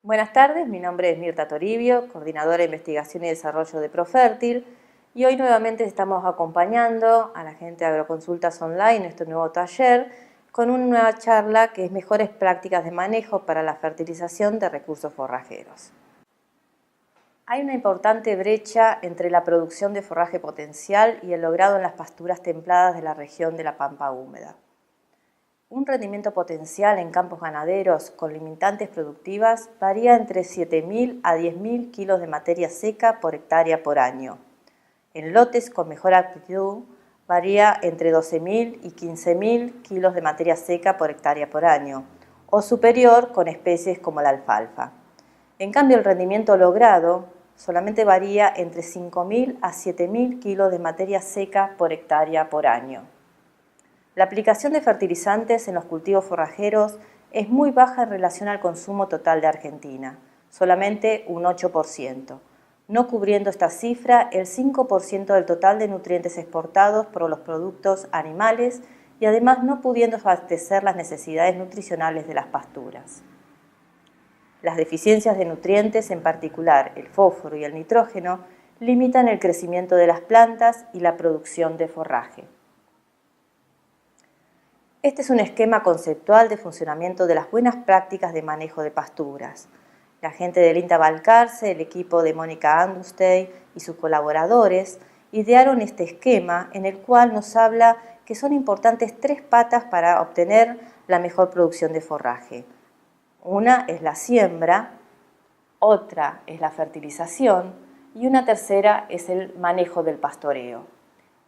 Buenas tardes, mi nombre es Mirta Toribio, coordinadora de investigación y desarrollo de Profértil, y hoy nuevamente estamos acompañando a la gente de Agroconsultas Online en este nuevo taller con una nueva charla que es mejores prácticas de manejo para la fertilización de recursos forrajeros. Hay una importante brecha entre la producción de forraje potencial y el logrado en las pasturas templadas de la región de la Pampa húmeda. Un rendimiento potencial en campos ganaderos con limitantes productivas varía entre 7.000 a 10.000 kilos de materia seca por hectárea por año. En lotes con mejor aptitud varía entre 12.000 y 15.000 kilos de materia seca por hectárea por año, o superior con especies como la alfalfa. En cambio, el rendimiento logrado solamente varía entre 5.000 a 7.000 kilos de materia seca por hectárea por año. La aplicación de fertilizantes en los cultivos forrajeros es muy baja en relación al consumo total de Argentina, solamente un 8%, no cubriendo esta cifra el 5% del total de nutrientes exportados por los productos animales y además no pudiendo abastecer las necesidades nutricionales de las pasturas. Las deficiencias de nutrientes, en particular el fósforo y el nitrógeno, limitan el crecimiento de las plantas y la producción de forraje. Este es un esquema conceptual de funcionamiento de las buenas prácticas de manejo de pasturas. La gente del INTA Balcarce, el equipo de Mónica Andustey y sus colaboradores idearon este esquema en el cual nos habla que son importantes tres patas para obtener la mejor producción de forraje. Una es la siembra, otra es la fertilización y una tercera es el manejo del pastoreo.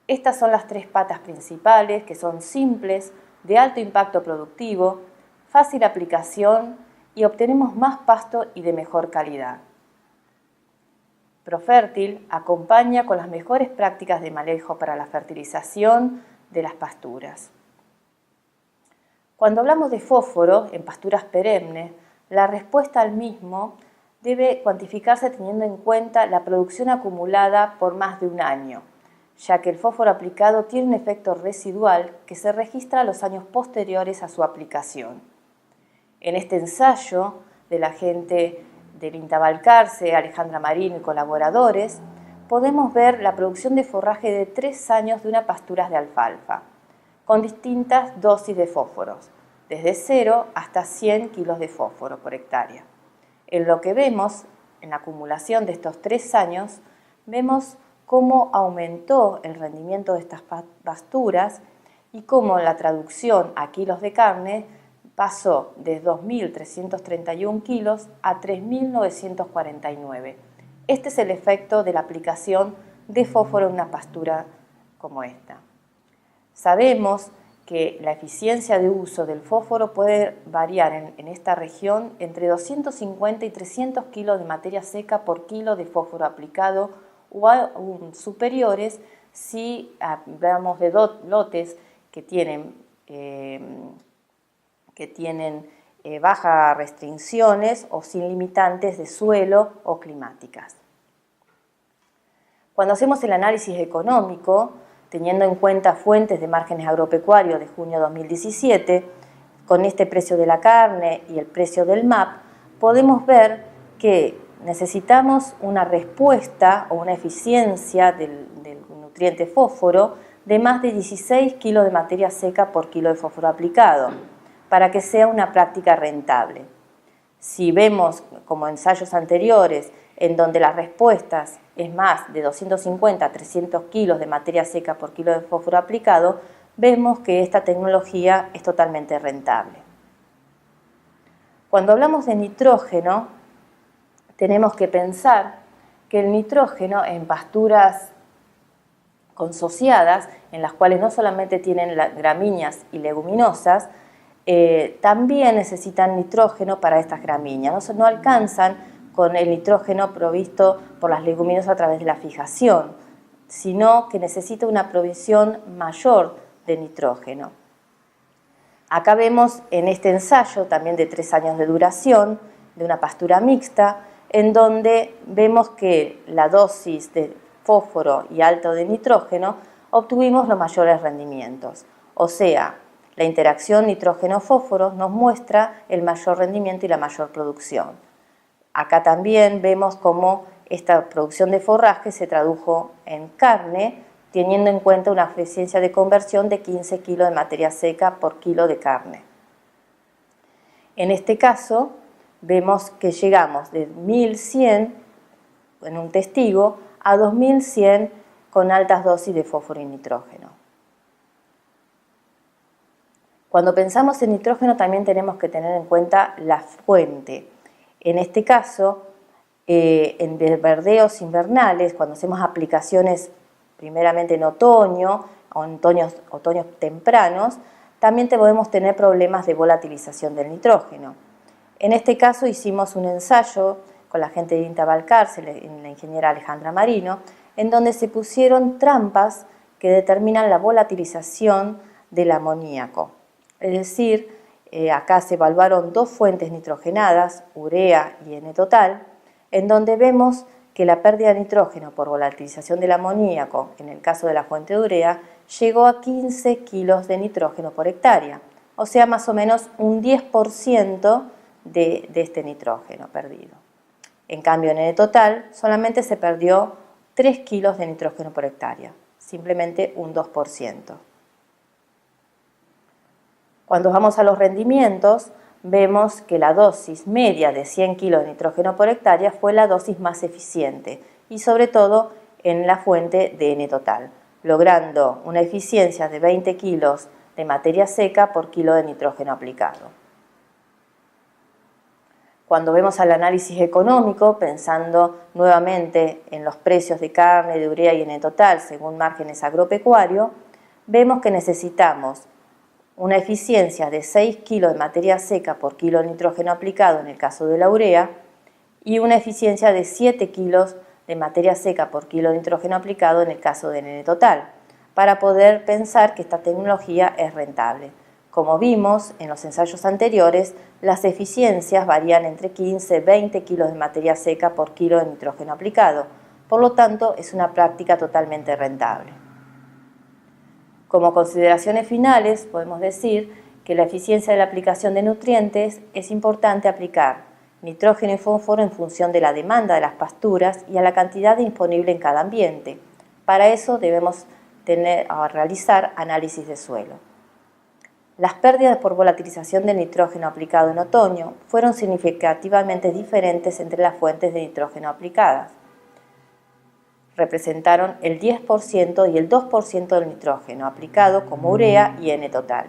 Estas son las tres patas principales que son simples, de alto impacto productivo, fácil aplicación y obtenemos más pasto y de mejor calidad. Profértil acompaña con las mejores prácticas de manejo para la fertilización de las pasturas. Cuando hablamos de fósforo en pasturas perennes, la respuesta al mismo debe cuantificarse teniendo en cuenta la producción acumulada por más de un año, ya que el fósforo aplicado tiene un efecto residual que se registra a los años posteriores a su aplicación. En este ensayo de la gente del INTA Balcarce, Alejandra Marín y colaboradores, podemos ver la producción de forraje de 3 años de una pastura de alfalfa, con distintas dosis de fósforos, desde 0 hasta 100 kilos de fósforo por hectárea. En lo que vemos, en la acumulación de estos 3 años, vemos cómo aumentó el rendimiento de estas pasturas y cómo la traducción a kilos de carne pasó de 2.331 kilos a 3.949. Este es el efecto de la aplicación de fósforo en una pastura como esta. Sabemos que la eficiencia de uso del fósforo puede variar en esta región entre 250 y 300 kilos de materia seca por kilo de fósforo aplicado o aún superiores si hablamos de lotes que tienen bajas restricciones o sin limitantes de suelo o climáticas. Cuando hacemos el análisis económico, teniendo en cuenta fuentes de márgenes agropecuarios de junio de 2017, con este precio de la carne y el precio del MAP, podemos ver que necesitamos una respuesta o una eficiencia del nutriente fósforo de más de 16 kilos de materia seca por kilo de fósforo aplicado, para que sea una práctica rentable. Si vemos, como ensayos anteriores, en donde las respuestas es más de 250 a 300 kilos de materia seca por kilo de fósforo aplicado, vemos que esta tecnología es totalmente rentable. Cuando hablamos de nitrógeno, tenemos que pensar que el nitrógeno en pasturas consociadas, en las cuales no solamente tienen gramíneas y leguminosas, también necesitan nitrógeno para estas gramíneas. No alcanzan con el nitrógeno provisto por las leguminosas a través de la fijación, sino que necesita una provisión mayor de nitrógeno. Acá vemos en este ensayo, también de 3 años de duración, de una pastura mixta, en donde vemos que la dosis de fósforo y alto de nitrógeno obtuvimos los mayores rendimientos. O sea, la interacción nitrógeno-fósforo nos muestra el mayor rendimiento y la mayor producción. Acá también vemos cómo esta producción de forraje se tradujo en carne, teniendo en cuenta una eficiencia de conversión de 15 kilos de materia seca por kilo de carne. En este caso, vemos que llegamos de 1100 en un testigo a 2100 con altas dosis de fósforo y nitrógeno. Cuando pensamos en nitrógeno también tenemos que tener en cuenta la fuente. En este caso, en verdeos invernales, cuando hacemos aplicaciones primeramente en otoño o en otoños tempranos, también podemos tener problemas de volatilización del nitrógeno. En este caso hicimos un ensayo con la gente de INTA Balcarce, la ingeniera Alejandra Marino, en donde se pusieron trampas que determinan la volatilización del amoníaco. Es decir, acá se evaluaron dos fuentes nitrogenadas, urea y N-total, en donde vemos que la pérdida de nitrógeno por volatilización del amoníaco, en el caso de la fuente de urea, llegó a 15 kilos de nitrógeno por hectárea, o sea, más o menos un 10% de este nitrógeno perdido. En cambio, en el total solamente se perdió 3 kilos de nitrógeno por hectárea, simplemente un 2%. Cuando vamos a los rendimientos, vemos que la dosis media de 100 kilos de nitrógeno por hectárea fue la dosis más eficiente y sobre todo en la fuente de N-total, logrando una eficiencia de 20 kilos de materia seca por kilo de nitrógeno aplicado. Cuando vemos al análisis económico, pensando nuevamente en los precios de carne, de urea y N-total según márgenes agropecuarios, vemos que necesitamos una eficiencia de 6 kilos de materia seca por kilo de nitrógeno aplicado en el caso de la urea y una eficiencia de 7 kilos de materia seca por kilo de nitrógeno aplicado en el caso de N-total, para poder pensar que esta tecnología es rentable. Como vimos en los ensayos anteriores, las eficiencias varían entre 15 y 20 kilos de materia seca por kilo de nitrógeno aplicado, por lo tanto es una práctica totalmente rentable. Como consideraciones finales, podemos decir que la eficiencia de la aplicación de nutrientes es importante aplicar nitrógeno y fósforo en función de la demanda de las pasturas y a la cantidad disponible en cada ambiente. Para eso debemos realizar análisis de suelo. Las pérdidas por volatilización del nitrógeno aplicado en otoño fueron significativamente diferentes entre las fuentes de nitrógeno aplicadas. Representaron el 10% y el 2% del nitrógeno aplicado como urea y N-total.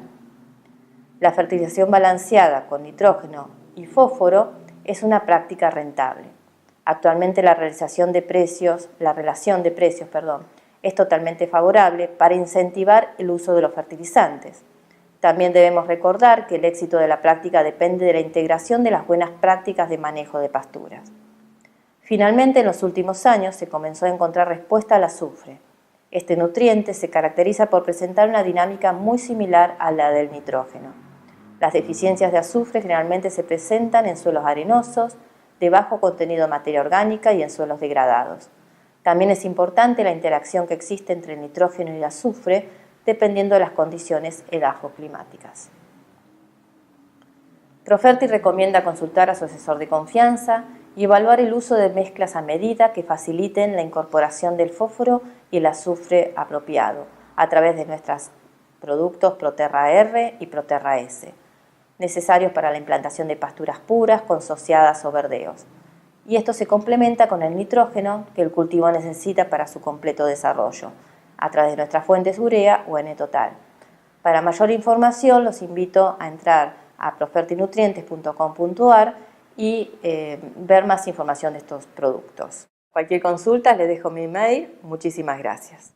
La fertilización balanceada con nitrógeno y fósforo es una práctica rentable. Actualmente la relación de precios, es totalmente favorable para incentivar el uso de los fertilizantes. También debemos recordar que el éxito de la práctica depende de la integración de las buenas prácticas de manejo de pasturas. Finalmente, en los últimos años se comenzó a encontrar respuesta al azufre. Este nutriente se caracteriza por presentar una dinámica muy similar a la del nitrógeno. Las deficiencias de azufre generalmente se presentan en suelos arenosos, de bajo contenido de materia orgánica y en suelos degradados. También es importante la interacción que existe entre el nitrógeno y el azufre, dependiendo de las condiciones edafoclimáticas. Profertil recomienda consultar a su asesor de confianza y evaluar el uso de mezclas a medida que faciliten la incorporación del fósforo y el azufre apropiado a través de nuestros productos Proterra R y Proterra S, necesarios para la implantación de pasturas puras, consociadas o verdeos. Y esto se complementa con el nitrógeno que el cultivo necesita para su completo desarrollo, a través de nuestras fuentes urea o N-total. Para mayor información los invito a entrar a profertilnutrientes.com.ar y ver más información de estos productos. Cualquier consulta les dejo mi email. Muchísimas gracias.